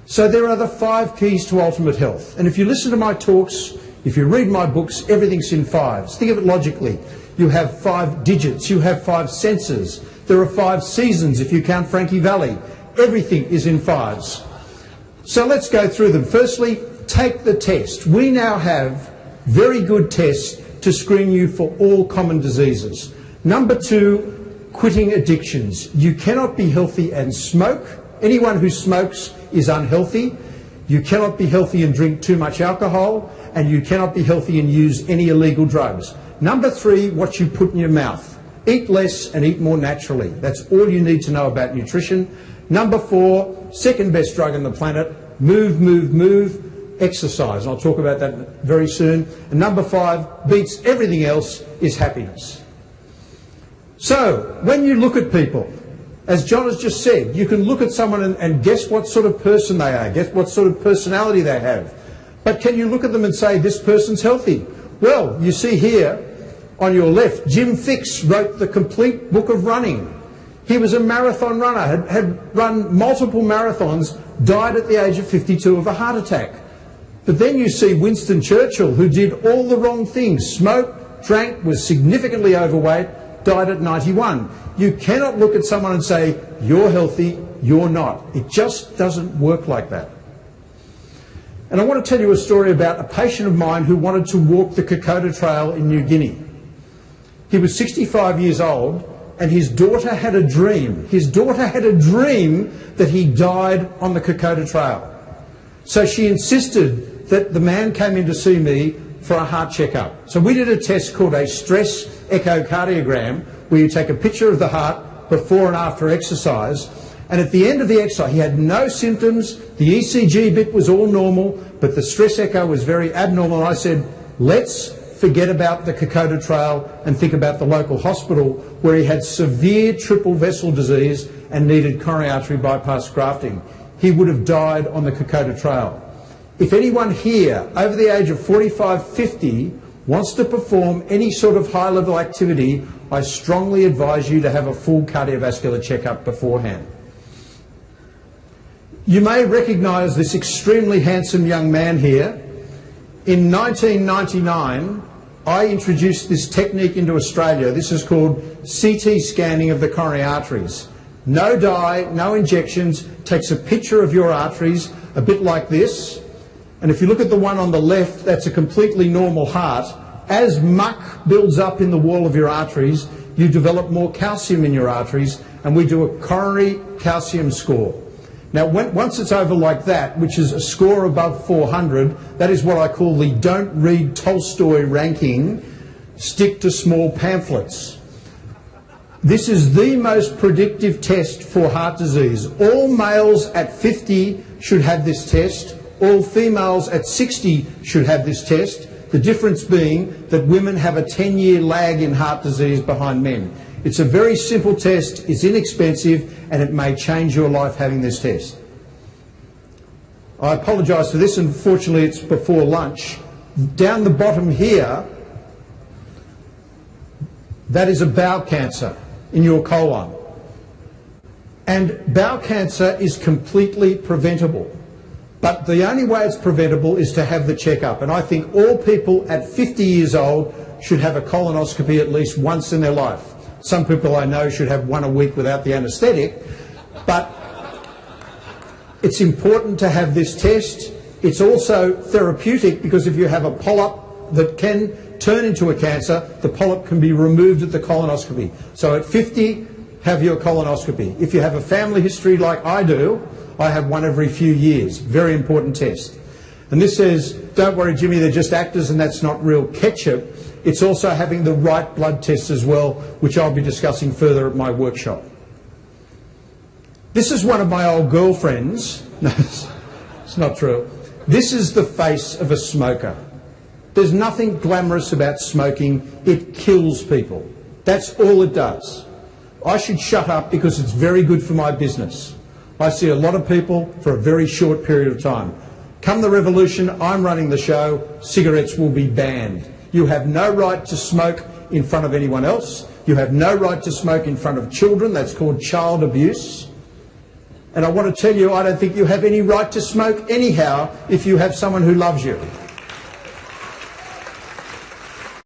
So there are the 5 keys to ultimate health. And if you listen to my talks, if you read my books, everything's in 5s. Think of it logically. You have 5 digits, you have 5 senses. There are 5 seasons if you count Frankie Valley. Everything is in 5s. So let's go through them. Firstly, take the test. We now have very good tests to screen you for all common diseases. Number 2, quitting addictions. You cannot be healthy and smoke. Anyone who smokes is unhealthy. You cannot be healthy and drink too much alcohol, and you cannot be healthy and use any illegal drugs. Number 3, what you put in your mouth. Eat less and eat more naturally. That's all you need to know about nutrition. Number 4, second best drug on the planet, move, move, move, exercise. And I'll talk about that very soon. And number 5, beats everything else, is happiness. So, when you look at people, as John has just said, you can look at someone and guess what sort of person they are, guess what sort of personality they have. But can you look at them and say, this person's healthy? Well, you see here on your left, Jim Fix wrote the complete book of running. He was a marathon runner, had run multiple marathons, died at the age of 52 of a heart attack. But then you see Winston Churchill, who did all the wrong things, smoked, drank, was significantly overweight, died at 91. You cannot look at someone and say, you're healthy, you're not. It just doesn't work like that. And I want to tell you a story about a patient of mine who wanted to walk the Kokoda Trail in New Guinea. He was 65 years old, and his daughter had a dream. His daughter had a dream that he died on the Kokoda Trail. So she insisted that the man came in to see me for a heart checkup. So we did a test called a stress echocardiogram, where you take a picture of the heart before and after exercise. And at the end of the exercise, he had no symptoms. The ECG bit was all normal, but the stress echo was very abnormal. And I said, let's forget about the Kokoda Trail and think about the local hospital, where he had severe triple vessel disease and needed coronary artery bypass grafting. He would have died on the Kokoda Trail. If anyone here over the age of 45, 50 wants to perform any sort of high-level activity, I strongly advise you to have a full cardiovascular checkup beforehand. You may recognise this extremely handsome young man here. In 1999, I introduced this technique into Australia. This is called CT scanning of the coronary arteries. No dye, no injections, takes a picture of your arteries, a bit like this. And if you look at the one on the left, that's a completely normal heart. As muck builds up in the wall of your arteries, you develop more calcium in your arteries, and we do a coronary calcium score. Now, once it's over like that, which is a score above 400, that is what I call the don't read Tolstoy ranking, stick to small pamphlets. This is the most predictive test for heart disease. All males at 50 should have this test. All females at 60 should have this test. The difference being that women have a 10-year lag in heart disease behind men. It's a very simple test, it's inexpensive, and it may change your life having this test. I apologise for this, unfortunately it's before lunch. Down the bottom here, that is a bowel cancer in your colon. And bowel cancer is completely preventable. But the only way it's preventable is to have the checkup. And I think all people at 50 years old should have a colonoscopy at least once in their life. Some people I know should have one a week without the anaesthetic. But it's important to have this test. It's also therapeutic, because if you have a polyp that can turn into a cancer, the polyp can be removed at the colonoscopy. So at 50, have your colonoscopy. If you have a family history like I do, I have one every few years. Very important test. And this says, don't worry, Jimmy, they're just actors and that's not real ketchup. It's also having the right blood tests as well, which I'll be discussing further at my workshop. This is one of my old girlfriends. No, it's not true. This is the face of a smoker. There's nothing glamorous about smoking. It kills people. That's all it does. I should shut up because it's very good for my business. I see a lot of people for a very short period of time. Come the revolution, I'm running the show, cigarettes will be banned. You have no right to smoke in front of anyone else. You have no right to smoke in front of children. That's called child abuse. And I want to tell you, I don't think you have any right to smoke anyhow if you have someone who loves you.